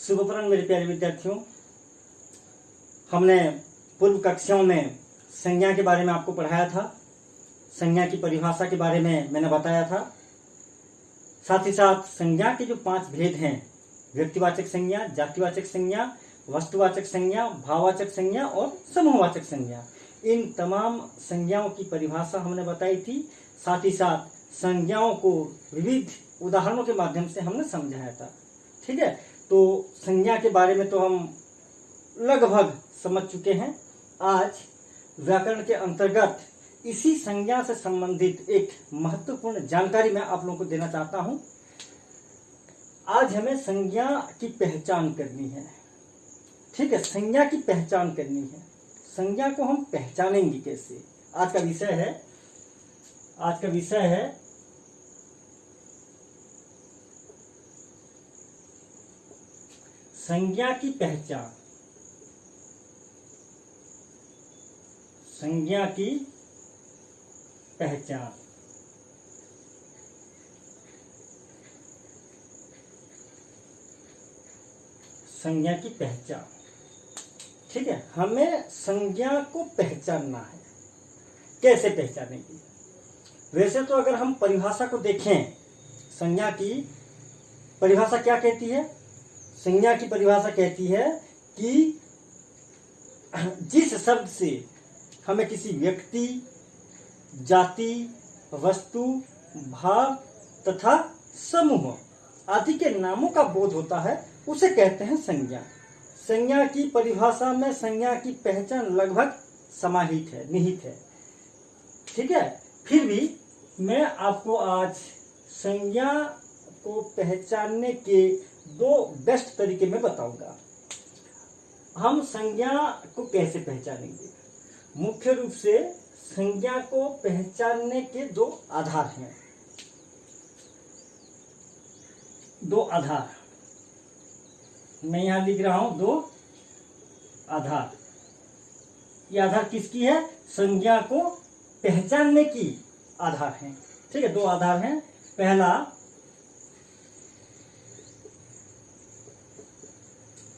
शुभ अपराह्न मेरे प्यारे विद्यार्थियों। हमने पूर्व कक्षाओं में संज्ञा के बारे में आपको पढ़ाया था। संज्ञा की परिभाषा के बारे में मैंने बताया था। साथ ही साथ संज्ञा के जो 5 भेद हैं, व्यक्तिवाचक संज्ञा, जातिवाचक संज्ञा, वस्तुवाचक संज्ञा, भाववाचक संज्ञा और समूहवाचक संज्ञा, इन तमाम संज्ञाओं की परिभाषा हमने बताई थी। साथ ही साथ संज्ञाओं को विविध उदाहरणों के माध्यम से हमने समझाया था। ठीक है, तो संज्ञा के बारे में तो हम लगभग समझ चुके हैं। आज व्याकरण के अंतर्गत इसी संज्ञा से संबंधित एक महत्वपूर्ण जानकारी मैं आप लोगों को देना चाहता हूं। आज हमें संज्ञा की पहचान करनी है। ठीक है, संज्ञा की पहचान करनी है। संज्ञा को हम पहचानेंगे कैसे? आज का विषय है संज्ञा की पहचान। संज्ञा की पहचान। संज्ञा की पहचान। ठीक है, हमें संज्ञा को पहचानना है। कैसे पहचानेंगे? वैसे तो अगर हम परिभाषा को देखें, संज्ञा की परिभाषा क्या कहती है? संज्ञा की परिभाषा कहती है कि जिस शब्द से हमें किसी व्यक्ति, जाति, वस्तु, भाव तथा समूह आदि के नामों का बोध होता है, उसे कहते हैं संज्ञा। संज्ञा की परिभाषा में संज्ञा की पहचान लगभग समाहित है, निहित है। ठीक है, फिर भी मैं आपको आज संज्ञा को पहचानने के 2 बेस्ट तरीके में बताऊंगा। हम संज्ञा को कैसे पहचानेंगे? मुख्य रूप से संज्ञा को पहचानने के 2 आधार हैं। 2 आधार मैं यहां लिख रहा हूं, 2 आधार। ये आधार किसकी है? संज्ञा को पहचानने की आधार है। ठीक है, 2 आधार हैं।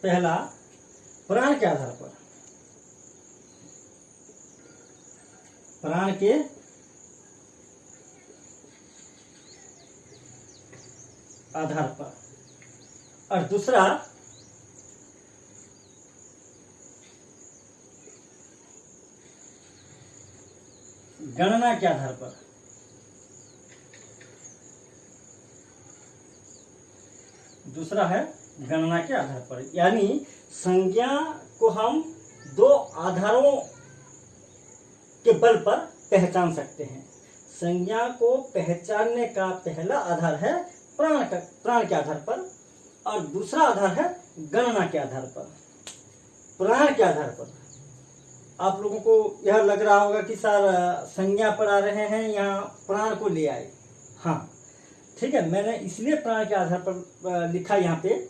पहला प्राण के आधार पर। प्राण के आधार पर, और दूसरा गणना के आधार पर। दूसरा है गणना के आधार पर। यानी संज्ञा को हम 2 आधारों के बल पर पहचान सकते हैं। संज्ञा को पहचानने का पहला आधार है प्राण के आधार पर, और दूसरा आधार है गणना के आधार पर। प्राण के आधार पर आप लोगों को यह लग रहा होगा कि सर संज्ञा पढ़ा रहे हैं, यहाँ प्राण को ले आए। हाँ, ठीक है, मैंने इसलिए प्राण के आधार पर लिखा। यहाँ पे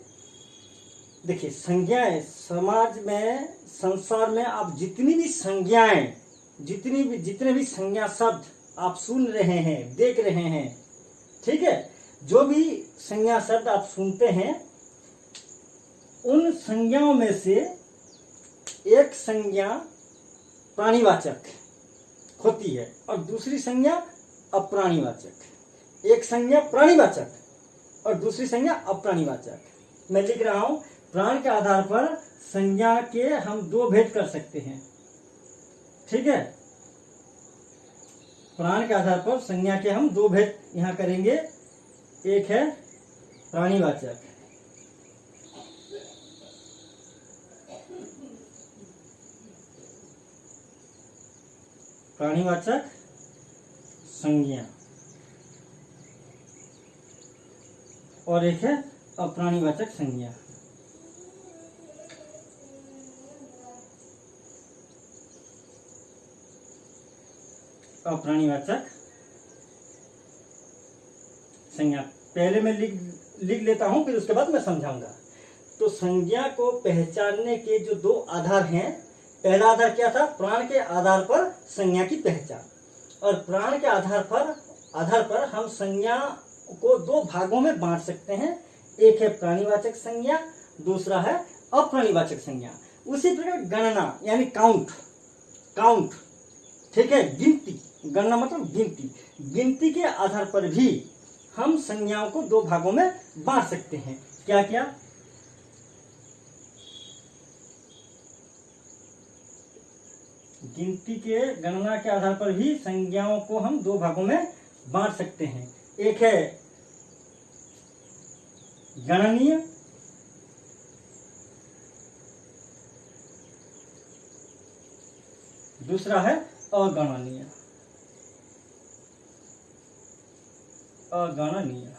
देखिए, संज्ञाएं समाज में, संसार में आप जितनी भी संज्ञाएं, जितने भी संज्ञा शब्द आप सुन रहे हैं, देख रहे हैं, ठीक है, जो भी संज्ञा शब्द आप सुनते हैं, उन संज्ञाओं में से एक संज्ञा प्राणीवाचक होती है और दूसरी संज्ञा अप्राणीवाचक। एक संज्ञा प्राणीवाचक और दूसरी संज्ञा अप्राणीवाचक। मैं लिख रहा हूं, प्राण के आधार पर संज्ञा के हम 2 भेद कर सकते हैं। ठीक है, प्राण के आधार पर संज्ञा के हम 2 भेद यहां करेंगे। एक है प्राणीवाचक, प्राणीवाचक संज्ञा, और एक है अप्राणीवाचक संज्ञा। अप्राणीवाचक संज्ञा पहले मैं लिख लेता हूं, फिर उसके बाद मैं समझाऊंगा। तो संज्ञा को पहचानने के जो 2 आधार हैं, पहला आधार क्या था? प्राण के आधार पर संज्ञा की पहचान। और प्राण के आधार पर हम संज्ञा को 2 भागों में बांट सकते हैं। एक है प्राणीवाचक संज्ञा दूसरा है अप्राणीवाचक संज्ञा। उसी प्रकार गणना यानी काउंट, काउंट, ठीक है, गिनती, गणना मतलब गिनती, गिनती के आधार पर भी हम संज्ञाओं को दो भागों में बांट सकते हैं। क्या क्या? गिनती के गणना के आधार पर भी संज्ञाओं को हम दो भागों में बांट सकते हैं। एक है गणनीय, दूसरा है अगणनीय। अगणनीय।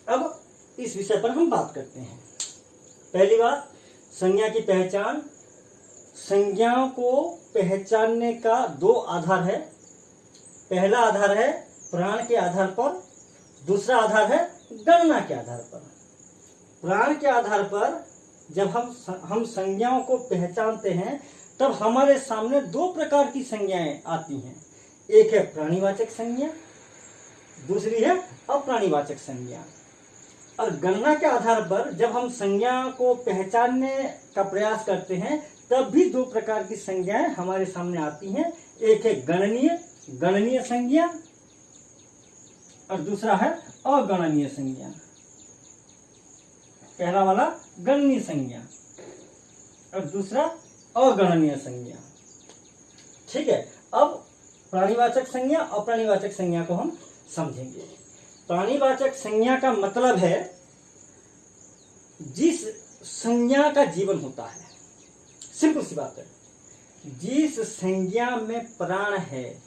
अब इस विषय पर हम बात करते हैं। पहली बात, संज्ञा की पहचान। संज्ञाओं को पहचानने का दो आधार है। पहला आधार है प्राण के आधार पर, दूसरा आधार है गणना के आधार पर। प्राण के आधार पर जब हम संज्ञाओं को पहचानते हैं तब हमारे सामने दो प्रकार की संज्ञाएं आती हैं। एक है प्राणीवाचक संज्ञा, दूसरी है अप्राणीवाचक संज्ञा। और गणना के आधार पर जब हम संज्ञा को पहचानने का प्रयास करते हैं तब भी दो प्रकार की संज्ञाएं हमारे सामने आती हैं। एक है गणनीय, गणनीय संज्ञा, और दूसरा है अगणनीय संज्ञा। पहला वाला गणनीय संज्ञा और दूसरा अगणनीय संज्ञा। ठीक है, अब प्राणीवाचक संज्ञा अप्राणीवाचक संज्ञा को हम समझेंगे। प्राणीवाचक संज्ञा का मतलब है जिस संज्ञा का जीवन होता है। सिंपल सी बात है, जिस संज्ञा में प्राण है,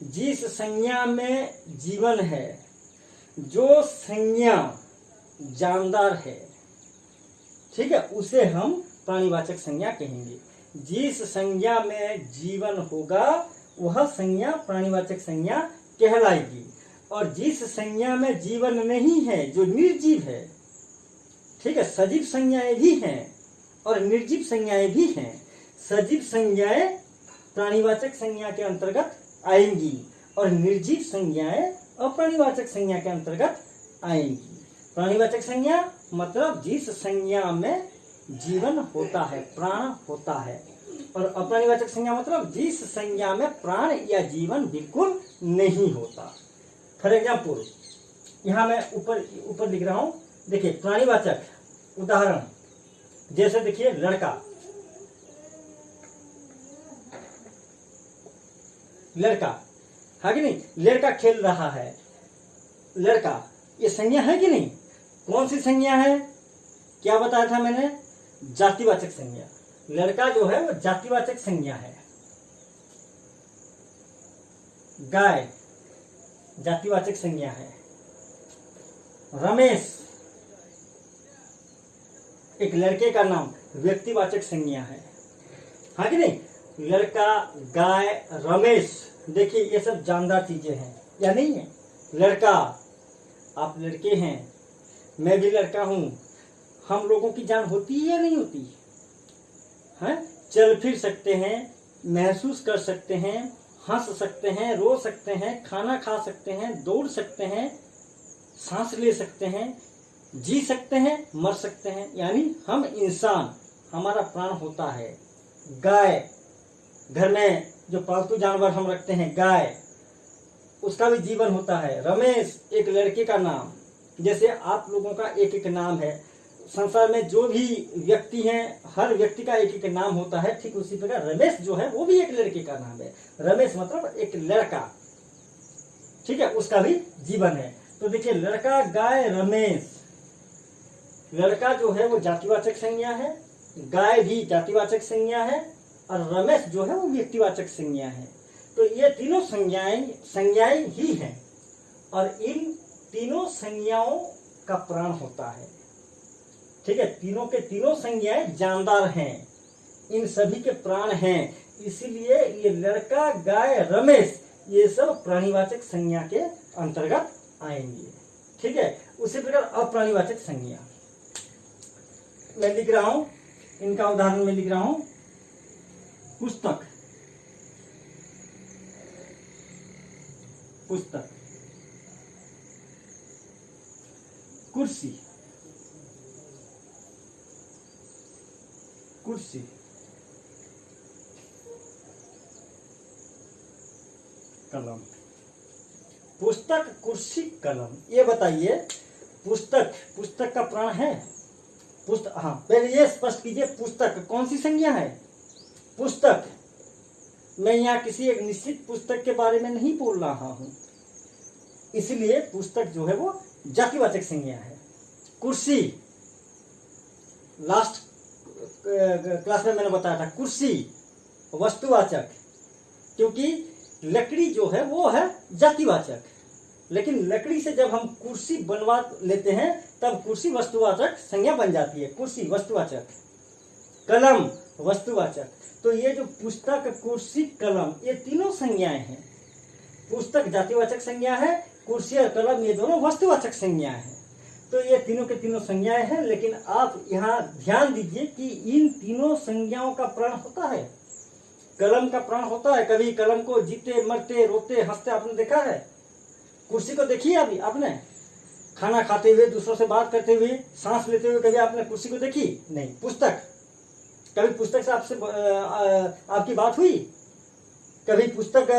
जिस संज्ञा में जीवन है, जो संज्ञा जानदार है, ठीक है, उसे हम प्राणीवाचक संज्ञा कहेंगे। जिस संज्ञा में जीवन होगा वह संज्ञा प्राणीवाचक संज्ञा कहलाएगी। और जिस संज्ञा में जीवन नहीं है, जो निर्जीव है, ठीक है, सजीव संज्ञाएं भी हैं और निर्जीव संज्ञाएं भी हैं। सजीव संज्ञाएं प्राणीवाचक संज्ञा के अंतर्गत आएंगी और निर्जीव संज्ञाएं अप्राणीवाचक संज्ञा के अंतर्गत आएंगी। प्राणीवाचक संज्ञा मतलब जिस संज्ञा में जीवन होता है, प्राण होता है, और अप्राणीवाचक संज्ञा मतलब जिस संज्ञा में प्राण या जीवन बिल्कुल नहीं होता। फॉर एग्जाम्पल, यहाँ मैं ऊपर लिख रहा हूं, देखिए प्राणीवाचक उदाहरण, जैसे देखिए लड़का, लड़का है कि नहीं, लड़का खेल रहा है, लड़का, ये संज्ञा है कि नहीं? कौन सी संज्ञा है? क्या बताया था मैंने? जातिवाचक संज्ञा। लड़का जो है वो जातिवाचक संज्ञा है। गाय जातिवाचक संज्ञा है। रमेश एक लड़के का नाम व्यक्तिवाचक संज्ञा है, हाँ कि नहीं? लड़का, गाय, रमेश, देखिए ये सब जानदार चीजें हैं या नहीं है? लड़का, आप लड़के हैं, मैं भी लड़का हूं, हम लोगों की जान होती है या नहीं होती है? चल फिर सकते हैं, महसूस कर सकते हैं, हंस सकते हैं, रो सकते हैं, खाना खा सकते हैं, दौड़ सकते हैं, सांस ले सकते हैं, जी सकते हैं, मर सकते हैं, यानी हम इंसान, हमारा प्राण होता है। गाय, घर में जो पालतू जानवर हम रखते हैं गाय, उसका भी जीवन होता है। रमेश एक लड़के का नाम, जैसे आप लोगों का एक एक नाम है, संसार में जो भी व्यक्ति हैं हर व्यक्ति का एक एक नाम होता है, ठीक उसी प्रकार रमेश जो है वो भी एक लड़के का नाम है। रमेश मतलब एक लड़का, ठीक है, उसका भी जीवन है। तो देखिए लड़का, गाय, रमेश, लड़का जो है वो जातिवाचक संज्ञा है, गाय भी जातिवाचक संज्ञा है, और रमेश जो है वो व्यक्तिवाचक संज्ञा है। तो ये तीनों संज्ञाएं ही हैं, और इन तीनों संज्ञाओं का प्राण होता है, ठीक है। तीनों के तीनों संज्ञाएं जानदार हैं, इन सभी के प्राण हैं, इसीलिए ये लड़का, गाय, रमेश ये सब प्राणीवाचक संज्ञा के अंतर्गत आएंगे, ठीक है। उसी प्रकार अप्राणीवाचक संज्ञा मैं लिख रहा हूं, इनका उदाहरण मैं लिख रहा हूं, पुस्तक, पुस्तक, कुर्सी, कुर्सी, कलम, पुस्तक, कुर्सी, कलम। ये बताइए पुस्तक, पुस्तक का प्राण है? पुस्तक, हाँ पहले ये स्पष्ट कीजिए, पुस्तक कौन सी संज्ञा है? पुस्तक। मैं यहाँ किसी एक निश्चित पुस्तक के बारे में नहीं बोल रहा हूं, इसलिए पुस्तक जो है वो जातिवाचक संज्ञा है। कुर्सी, लास्ट क्लास में मैंने बताया था, कुर्सी वस्तुवाचक, क्योंकि लकड़ी जो है वो है जातिवाचक, लेकिन लकड़ी से जब हम कुर्सी बनवा लेते हैं तब कुर्सी वस्तुवाचक संज्ञा बन जाती है। कुर्सी वस्तुवाचक, कलम वस्तुवाचक। तो ये जो पुस्तक, कुर्सी, कलम, ये तीनों संज्ञाएं हैं। पुस्तक जातिवाचक संज्ञा है, कुर्सी और कलम ये दोनों वस्तुवाचक संज्ञाएं हैं। तो ये तीनों के तीनों संज्ञाएं हैं, लेकिन आप यहाँ ध्यान दीजिए कि इन तीनों संज्ञाओं का प्राण होता है। कलम का प्राण होता है। कभी कलम को जीते मरते रोते हंसते आपने देखा है? कुर्सी को देखी है अभी आपने? खाना खाते हुए, दूसरों से बात करते हुए, सांस लेते हुए कभी आपने कुर्सी को देखी? नहीं। पुस्तक, कभी पुस्तक से आपसे आपकी बात हुई? कभी पुस्तक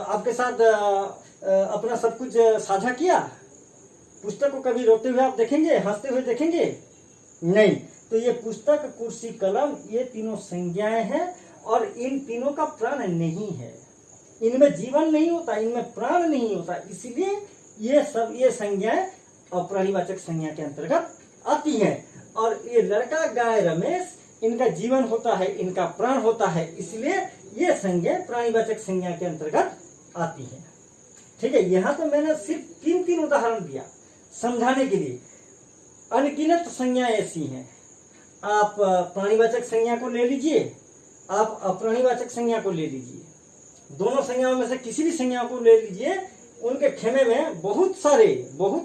आपके साथ अपना सब कुछ साझा किया? पुस्तक को कभी रोते हुए आप देखेंगे, हंसते हुए देखेंगे? नहीं। तो ये पुस्तक, कुर्सी, कलम ये तीनों संज्ञाएं हैं और इन तीनों का प्राण नहीं है। इनमें जीवन नहीं होता, इनमें प्राण नहीं होता, इसलिए ये संज्ञाएं अप्राणीवाचक संज्ञा के अंतर्गत आती हैं। और ये लड़का, गाय, रमेश, इनका जीवन होता है, इनका प्राण होता है, इसलिए ये संज्ञा प्राणीवाचक संज्ञा के अंतर्गत आती है। ठीक है, यहाँ तो मैंने सिर्फ तीन उदाहरण दिया समझाने के लिए। अनगिनत संज्ञा ऐसी हैं। आप प्राणीवाचक संज्ञा को ले लीजिए, आप अप्राणीवाचक संज्ञा को ले लीजिए, दोनों संज्ञाओं में से किसी भी संज्ञा को ले लीजिए, उनके खेमे में बहुत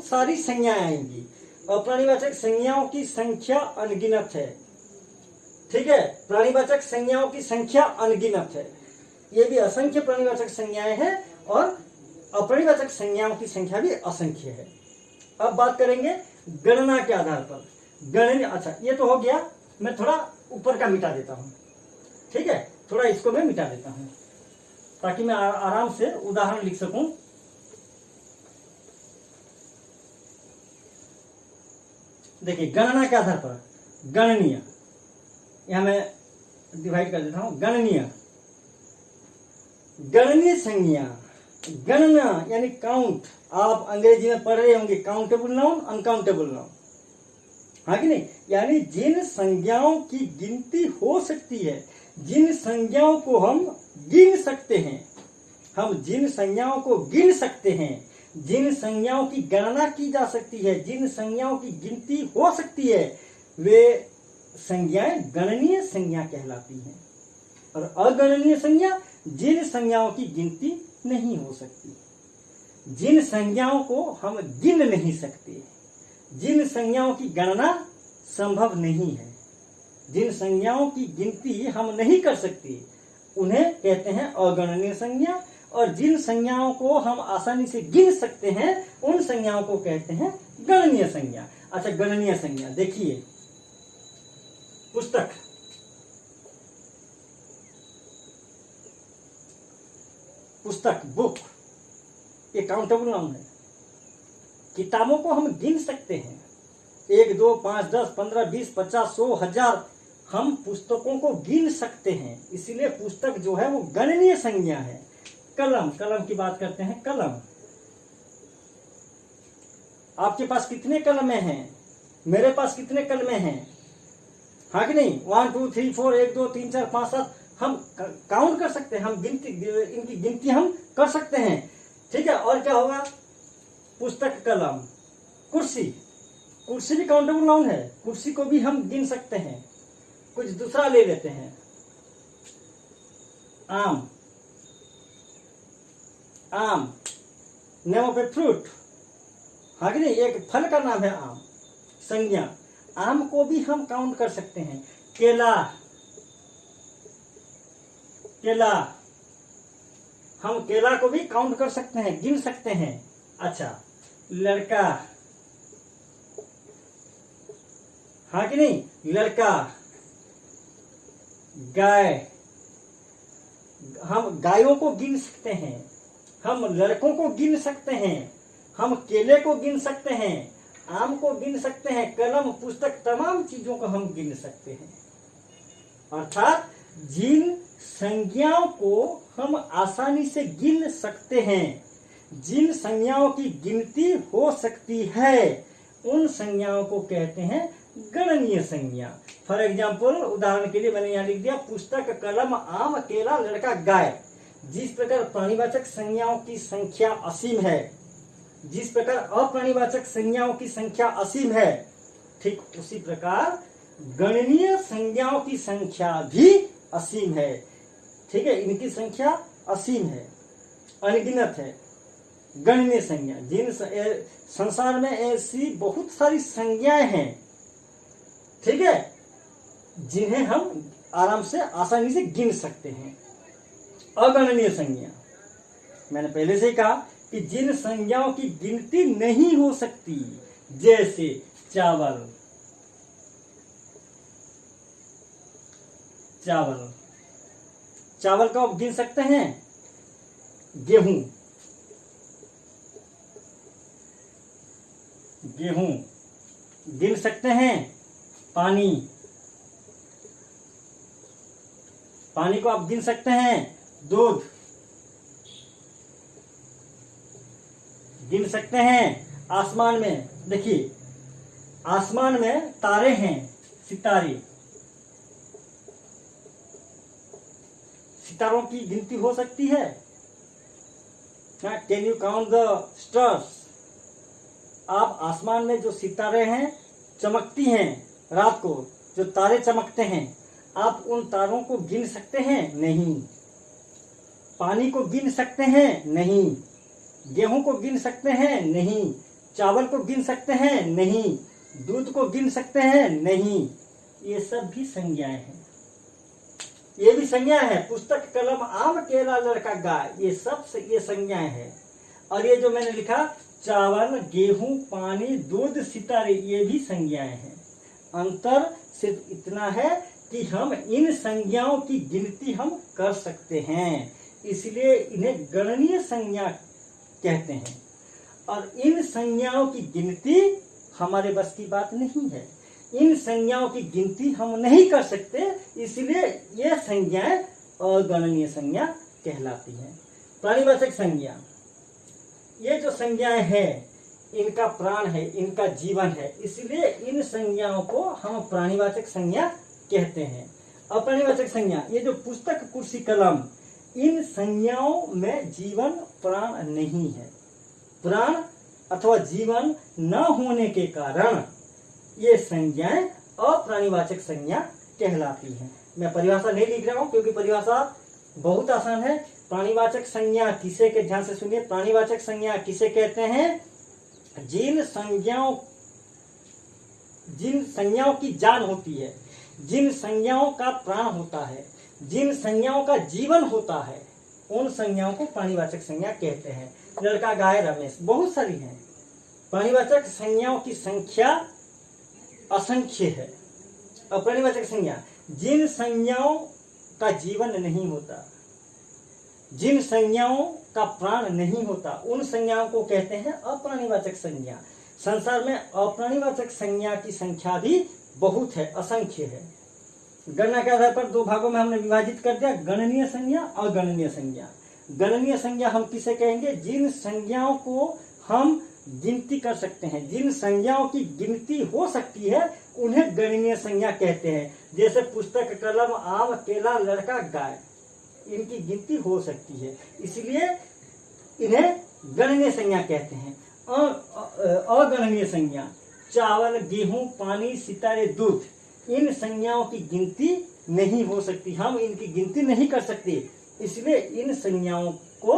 सारी संज्ञाएं आएंगी। अप्राणीवाचक संज्ञाओं की संख्या अनगिनत है। ठीक है, प्राणीवाचक संज्ञाओं की संख्या अनगिनत है। ये भी असंख्य प्राणीवाचक संज्ञाएं हैं और अप्राणीवाचक संज्ञाओं की संख्या भी असंख्य है। अब बात करेंगे गणना के आधार पर। गणना, अच्छा ये तो हो गया। मैं थोड़ा ऊपर का मिटा देता हूं। ठीक है, थोड़ा इसको मैं मिटा देता हूं ताकि मैं आराम से उदाहरण लिख सकूं। देखिए, गणना के आधार पर गणनीय, यहां मैं डिवाइड कर देता हूं। गणनीय, गणनीय संज्ञा, गणना यानी काउंट। आप अंग्रेजी में पढ़ रहे होंगे काउंटेबल नाउन, अनकाउंटेबल नाउन, हाँ कि नहीं? यानी जिन संज्ञाओं की गिनती हो सकती है, जिन संज्ञाओं को हम गिन सकते हैं, हम जिन संज्ञाओं को गिन सकते हैं, जिन संज्ञाओं की गणना की जा सकती है, जिन संज्ञाओं की गिनती हो सकती है, वे संज्ञाएं गणनीय संज्ञा कहलाती हैं। और अगणनीय संज्ञा जिन संज्ञाओं की गिनती नहीं हो सकती, जिन संज्ञाओं को हम गिन नहीं सकते, जिन संज्ञाओं की गणना संभव नहीं है, जिन संज्ञाओं की गिनती हम नहीं कर सकते, उन्हें कहते हैं अगणनीय संज्ञा। और जिन संज्ञाओं को हम आसानी से गिन सकते हैं, उन संज्ञाओं को कहते हैं गणनीय संज्ञा। अच्छा, गणनीय संज्ञा देखिए, पुस्तक, पुस्तक, बुक, ये काउंटेबल नाउन है। किताबों को हम गिन सकते हैं, 1, 2, 5, 10, 15, 20, 50, 100, 1000, हम पुस्तकों को गिन सकते हैं, इसलिए पुस्तक जो है वो गणनीय संज्ञा है। कलम, कलम की बात करते हैं। कलम, आपके पास कितने कलमें हैं? मेरे पास कितने कलमें हैं? हाँ कि नहीं? 1, 2, 3, 4, 1, 2, 3, 4, 5, 7 हम काउंट कर सकते हैं, हम गिनती, इनकी गिनती हम कर सकते हैं। ठीक है, और क्या होगा? पुस्तक, कलम, कुर्सी, कुर्सी भी काउंटेबल नाउन है, कुर्सी को भी हम गिन सकते हैं। कुछ दूसरा ले लेते हैं, आम, आम, नेम ऑफ ए फ्रूट, हाँ कि नहीं? एक फल का नाम है आम, संज्ञा। आम को भी हम काउंट कर सकते हैं। केला, केला, हम केला को भी काउंट कर सकते हैं, गिन सकते हैं। अच्छा, लड़का, हाँ कि नहीं? लड़का, गाय, हम गायों को गिन सकते हैं, हम लड़कों को गिन सकते हैं, हम केले को गिन सकते हैं, आम को गिन सकते हैं, कलम, पुस्तक, तमाम चीजों को हम गिन सकते हैं। अर्थात जिन संज्ञाओं को हम आसानी से गिन सकते हैं, जिन संज्ञाओं की गिनती हो सकती है, उन संज्ञाओं को कहते हैं गणनीय संज्ञा। फॉर एग्जाम्पल, उदाहरण के लिए मैंने यहाँ लिख दिया पुस्तक, कलम, आम, केला, लड़का, गाय। जिस प्रकार प्राणीवाचक संज्ञाओं की संख्या असीम है, जिस प्रकार अप्राणीवाचक संज्ञाओं की संख्या असीम है, ठीक उसी प्रकार गणनीय संज्ञाओं की संख्या भी असीम है। ठीक है, इनकी संख्या असीम है, अनगिनत है। गणनीय संज्ञा, जिन संसार में ऐसी बहुत सारी संज्ञाएं हैं, ठीक है, जिन्हें हम आराम से आसानी से गिन सकते हैं। अगणनीय संज्ञा, मैंने पहले से ही कहा कि जिन संज्ञाओं की गिनती नहीं हो सकती, जैसे चावल, चावल, चावल को आप गिन सकते हैं। गेहूं, गेहूं गिन सकते हैं। पानी, पानी को आप गिन सकते हैं। दूध गिन सकते हैं। आसमान में देखिए, आसमान में तारे हैं, सितारे, सितारों की गिनती हो सकती है। Can you count the stars? आप आसमान में जो सितारे हैं, चमकती हैं रात को, जो तारे चमकते हैं, आप उन तारों को गिन सकते हैं? नहीं। पानी को गिन सकते हैं? नहीं। गेहूं को गिन सकते हैं? नहीं। चावल को गिन सकते हैं? नहीं। दूध को गिन सकते हैं? नहीं। ये सब भी संज्ञाएं हैं, ये भी संज्ञाएं हैं। पुस्तक, कलम, आम, केला, लड़का, गाय, ये सब ये संज्ञाएं हैं। और ये जो मैंने लिखा, चावल, गेहूं, पानी, दूध, सितारे, ये भी संज्ञाएं हैं। अंतर सिर्फ इतना है कि हम इन संज्ञाओं की गिनती हम कर सकते हैं, इसलिए इन्हें गणनीय संज्ञा कहते हैं। और इन संज्ञाओं की गिनती हमारे बस की बात नहीं है, इन संज्ञाओं की गिनती हम नहीं कर सकते, इसलिए ये संज्ञाएं अगणनीय संज्ञा कहलाती हैं। प्राणीवाचक संज्ञा, ये जो संज्ञाएं हैं, इनका प्राण है, इनका जीवन है, इसलिए इन संज्ञाओं को हम प्राणीवाचक संज्ञा कहते हैं। अप्राणीवाचक संज्ञा, ये जो पुस्तक, कुर्सी, कलम, इन संज्ञाओं में जीवन, प्राण नहीं है। प्राण अथवा जीवन न होने के कारण ये संज्ञाएं अप्राणीवाचक संज्ञा कहलाती हैं। मैं परिभाषा नहीं लिख रहा हूं, क्योंकि परिभाषा बहुत आसान है। प्राणीवाचक संज्ञा किसे के, ध्यान से सुनिए, प्राणीवाचक संज्ञा किसे कहते हैं? जिन संज्ञाओं की जान होती है, जिन संज्ञाओं का प्राण होता है, जिन संज्ञाओं का जीवन होता है, उन संज्ञाओं को प्राणीवाचक संज्ञा कहते हैं। लड़का, गाय, रमेश, बहुत सारी हैं। प्राणीवाचक संज्ञाओं की संख्या असंख्य है। अप्राणीवाचक संज्ञा, जिन संज्ञाओं का जीवन नहीं होता, जिन संज्ञाओं का प्राण नहीं होता, उन संज्ञाओं को कहते हैं अप्राणीवाचक संज्ञा। संसार में अप्राणीवाचक संज्ञा की संख्या भी बहुत है, असंख्य है। गणना के आधार पर दो भागों में हमने विभाजित कर दिया, गणनीय संज्ञा और अगणनीय संज्ञा। गणनीय संज्ञा हम किसे कहेंगे? जिन संज्ञाओं को हम गिनती कर सकते हैं, जिन संज्ञाओं की गिनती हो सकती है, उन्हें गणनीय संज्ञा कहते हैं। जैसे पुस्तक, कलम, आम, केला, लड़का, गाय, इनकी गिनती हो सकती है, इसलिए इन्हें गणनीय संज्ञा कहते हैं। अगणनीय संज्ञा, चावल, गेहूं, पानी, सितारे, दूध, इन संज्ञाओं की गिनती नहीं हो सकती, हम इनकी गिनती नहीं कर सकते, इसलिए इन संज्ञाओं को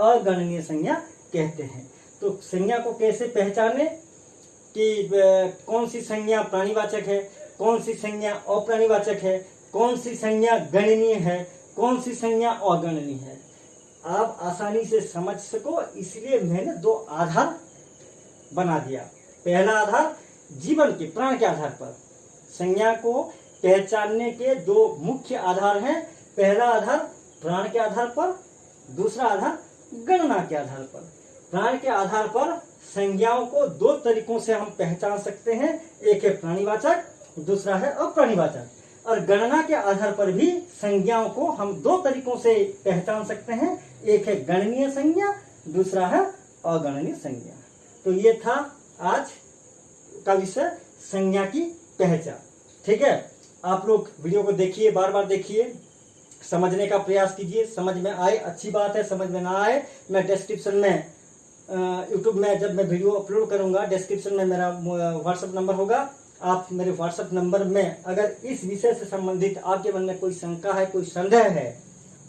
अगणनीय संज्ञा कहते हैं। तो संज्ञा को कैसे पहचाने कि कौन सी संज्ञा प्राणीवाचक है, कौन सी संज्ञा अप्राणीवाचक है, कौन सी संज्ञा गणनीय है, कौन सी संज्ञा अगणनीय है, आप आसानी से समझ सको, इसलिए मैंने दो आधार बना दिया। पहला आधार जीवन के, प्राण के आधार पर, संज्ञा को पहचानने के दो मुख्य आधार हैं। पहला आधार प्राण के आधार पर, दूसरा आधार गणना के आधार पर। प्राण के आधार पर संज्ञाओं को दो तरीकों से हम पहचान सकते हैं, एक है प्राणिवाचक, दूसरा है अप्राणिवाचक। और गणना के आधार पर भी संज्ञाओं को हम दो तरीकों से पहचान सकते हैं, एक है गणनीय संज्ञा, दूसरा है अगणनीय संज्ञा। तो ये था आज का विषय, संज्ञा की पहचान। ठीक है, आप लोग वीडियो को देखिए, बार बार देखिए, समझने का प्रयास कीजिए। समझ में आए अच्छी बात है, समझ में ना आए मैं डिस्क्रिप्शन में यूट्यूब में जब मैं वीडियो अपलोड करूंगा, डिस्क्रिप्शन में मेरा व्हाट्सएप नंबर होगा। आप मेरे व्हाट्सएप नंबर में अगर इस विषय से संबंधित आपके मन में कोई शंका है, कोई संदेह है,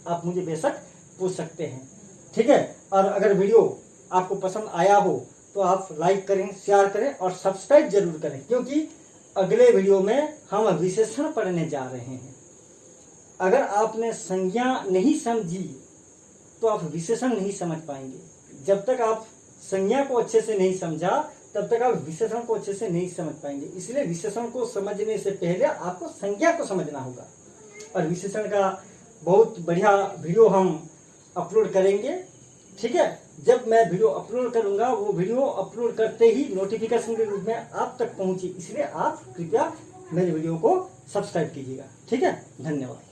आप मुझे बेशक पूछ सकते हैं। ठीक है, और अगर वीडियो आपको पसंद आया हो तो आप लाइक करें, शेयर करें और सब्सक्राइब जरूर करें, क्योंकि अगले वीडियो में हम विशेषण पढ़ने जा रहे हैं। अगर आपने संज्ञा नहीं समझी तो आप विशेषण नहीं समझ पाएंगे। जब तक आप संज्ञा को अच्छे से नहीं समझा तब तक आप विशेषण को अच्छे से नहीं समझ पाएंगे। इसलिए विशेषण को समझने से पहले आपको संज्ञा को समझना होगा। और विशेषण का बहुत बढ़िया वीडियो हम अपलोड करेंगे। ठीक है, जब मैं वीडियो अपलोड करूंगा, वो वीडियो अपलोड करते ही नोटिफिकेशन के रूप में आप तक पहुंचे, इसलिए आप कृपया मेरे वीडियो को सब्सक्राइब कीजिएगा। ठीक है, धन्यवाद।